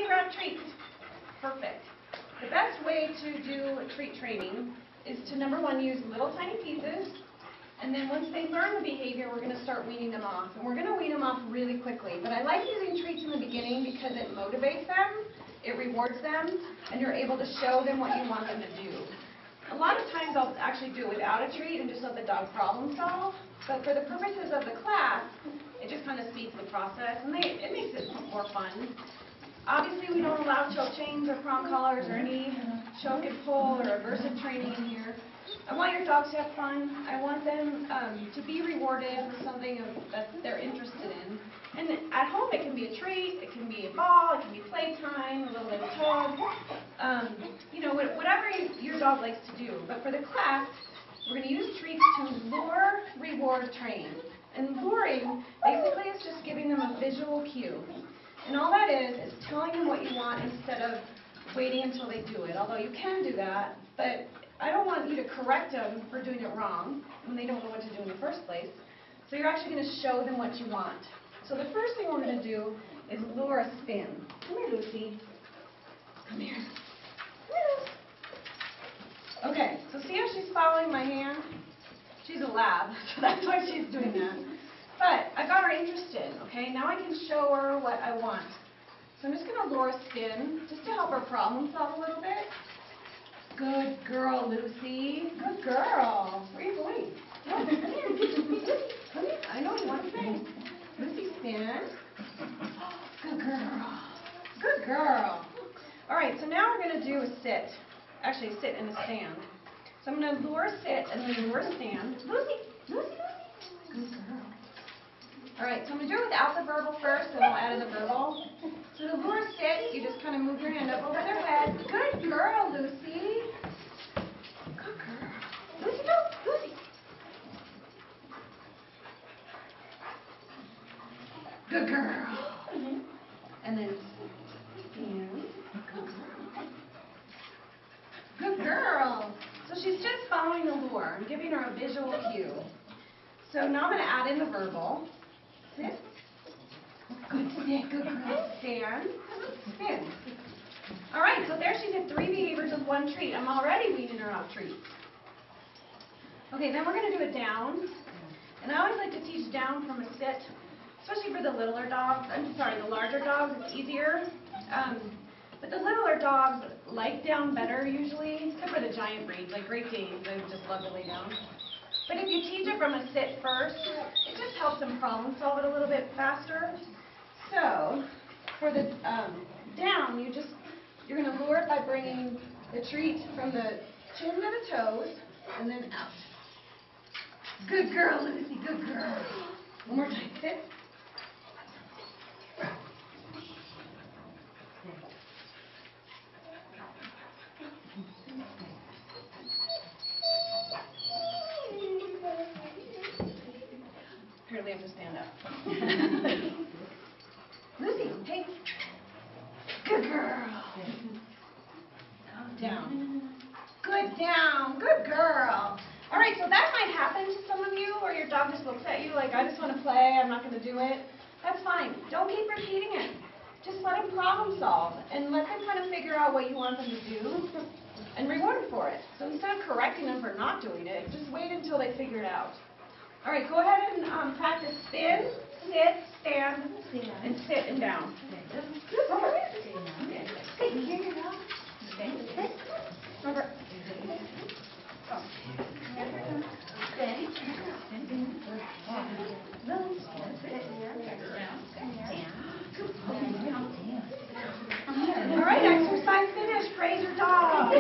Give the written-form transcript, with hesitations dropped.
Everybody grab treats. Perfect. The best way to do treat training is to, number one, use little tiny pieces. And then once they learn the behavior, we're going to start weaning them off. And we're going to wean them off really quickly. But I like using treats in the beginning because it motivates them, it rewards them, and you're able to show them what you want them to do. A lot of times I'll actually do it without a treat and just let the dog problem solve. But for the purposes of the class, it just kind of speeds the process, and it makes it more fun. Obviously, we don't allow choke chains or prong collars or any choke and pull or aversive training in here. I want your dogs to have fun. I want them to be rewarded with something that they're interested in. And at home, it can be a treat, it can be a ball, it can be playtime, a little bit of tug, whatever your dog likes to do. But for the class, we're going to use treats to lure, reward, train. And luring basically is just giving them a visual cue. And all that is telling them what you want instead of waiting until they do it. Although you can do that, but I don't want you to correct them for doing it wrong when they don't know what to do in the first place. So you're actually going to show them what you want. So the first thing we're going to do is lure a spin. Come here, Lucy. Come here. Come here, Lucy. Okay, so see how she's following my hand? She's a lab, so that's why she's doing that. But I got her interested, okay? Now I can show her what I want. So I'm just going to lure a spin, just to help her problem solve a little bit. Good girl, Lucy. Good girl. Where are you going? No, come here. Come here. I know you want to play. Lucy, spin. Good girl. Good girl. All right, so now we're going to do a sit. Actually, a sit and a stand. So I'm going to lure a sit and then lure a stand. Lucy, Lucy, Lucy. Good girl. All right, so I'm going to do it without the verbal first, then I'll add in the verbal. So to lure a sit, you just kind of move your hand up over their head. Good girl, Lucy. Good girl. Lucy, go. Lucy. Good girl. And then stand. Good girl. Good girl. So she's just following the lure. I'm giving her a visual cue. So now I'm going to add in the verbal. Sit. Good sit. Good girl. Stand. Spin. All right, so there she did 3 behaviors with 1 treat. I'm already weaning her off treats. Okay, then we're going to do a down. And I always like to teach down from a sit, especially for the littler dogs. I'm sorry, the larger dogs, it's easier. But the littler dogs like down better usually, except for the giant breeds, like Great Danes, they just love to lay down. But if you teach it from a sit first, it just helps them problem solve it a little bit faster. So, for the down, you're going to lure it by bringing the treat from the chin to the toes, and then out. Good girl, Lucy, good girl. One more time, sit. Apparently I have to stand up. Lucy, hey. Good girl. Down. Good down. Good girl. All right, so that might happen to some of you where your dog just looks at you like, I just want to play, I'm not going to do it. That's fine. Don't keep repeating it. Just let them problem solve and let them kind of figure out what you want them to do and reward them for it. So instead of correcting them for not doing it, just wait until they figure it out. All right, go ahead and practice spin, sit, stand, and sit and down. Over. All right, exercise finished. Praise your dog.